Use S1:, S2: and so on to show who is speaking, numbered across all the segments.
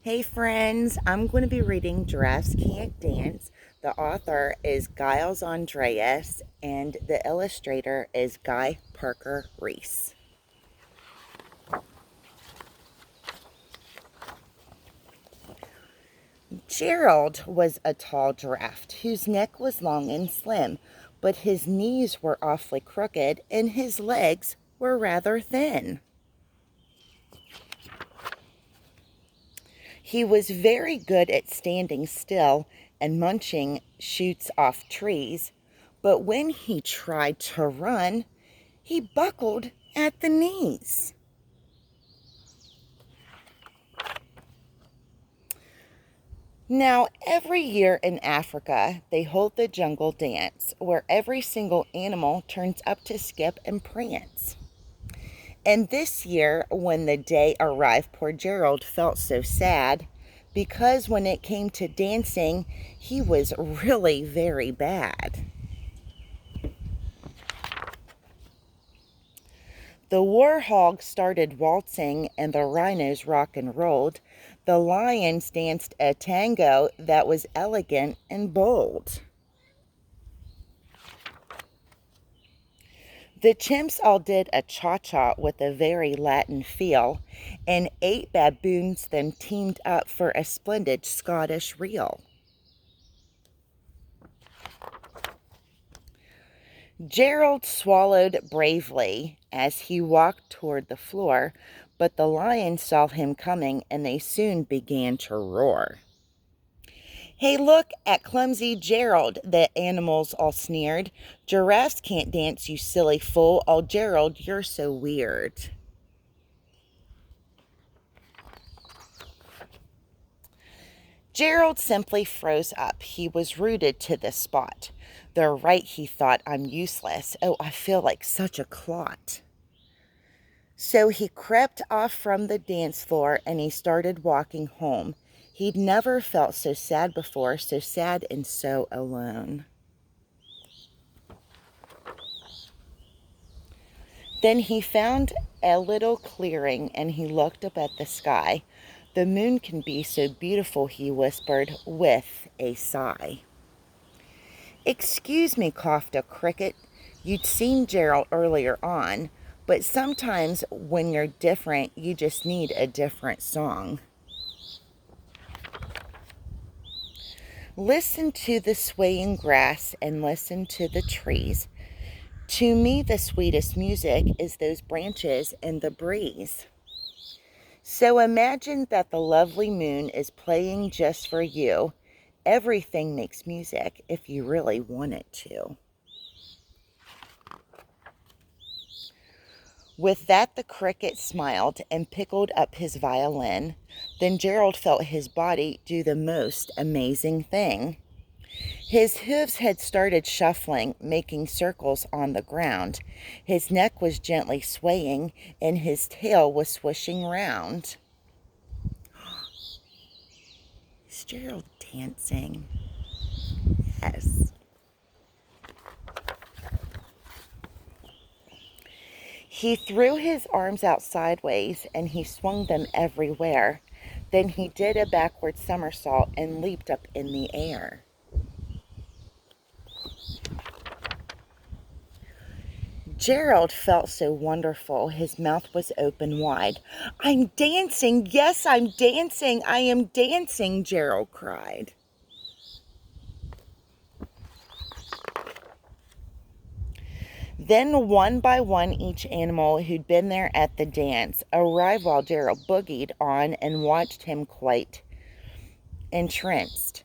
S1: Hey friends, I'm going to be reading Giraffes Can't Dance. The author is Giles Andreas and the illustrator is Guy Parker Reese. Gerald was a tall giraffe whose neck was long and slim, but his knees were awfully crooked and his legs were rather thin. He was very good at standing still and munching shoots off trees, but when he tried to run, he buckled at the knees. Now, every year in Africa, they hold the jungle dance where every single animal turns up to skip and prance. And this year, when the day arrived, poor Gerald felt so sad because when it came to dancing, he was really very bad. The warhog started waltzing and the rhinos rock and rolled. The lions danced a tango that was elegant and bold. The chimps all did a cha-cha with a very Latin feel, and 8 baboons then teamed up for a splendid Scottish reel. Gerald swallowed bravely as he walked toward the floor, but the lions saw him coming and they soon began to roar. "Hey, look at clumsy Gerald," the animals all sneered. "Giraffes can't dance, you silly fool. Oh, Gerald, you're so weird." Gerald simply froze up. He was rooted to the spot. "They're right," he thought. "I'm useless. Oh, I feel like such a clot." So he crept off from the dance floor and he started walking home. He'd never felt so sad before, so sad and so alone. Then he found a little clearing and he looked up at the sky. "The moon can be so beautiful," he whispered with a sigh. "Excuse me," coughed a cricket. "You'd seen Gerald earlier on, but sometimes when you're different, you just need a different song." Listen to the swaying grass and listen to the trees. To me, the sweetest music is those branches in the breeze. So imagine that the lovely moon is playing just for you. Everything makes music if you really want it to. With that, the cricket smiled and pickled up his violin. Then Gerald felt his body do the most amazing thing. His hooves had started shuffling, making circles on the ground. His neck was gently swaying, and his tail was swishing round. Is Gerald dancing? Yes. He threw his arms out sideways, and he swung them everywhere. Then he did a backward somersault and leaped up in the air. Gerald felt so wonderful. His mouth was open wide. "I'm dancing. Yes, I'm dancing. I am dancing," Gerald cried. Then one by one, each animal who'd been there at the dance arrived while Gerald boogied on and watched him quite entranced.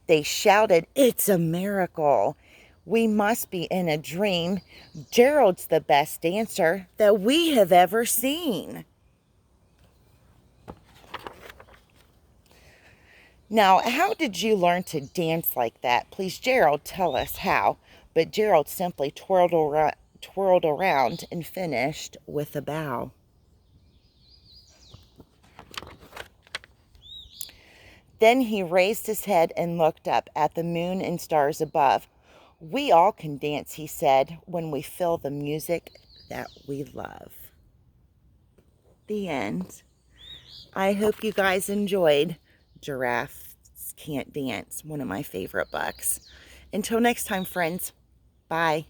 S1: They shouted, "It's a miracle. We must be in a dream. Gerald's the best dancer that we have ever seen." Now, how did you learn to dance like that? Please, Gerald, tell us how. But Gerald simply twirled around and finished with a bow. Then he raised his head and looked up at the moon and stars above. "We all can dance," he said, "when we feel the music that we love." The end. I hope you guys enjoyed Giraffes Can't Dance, one of my favorite books. Until next time, friends, bye.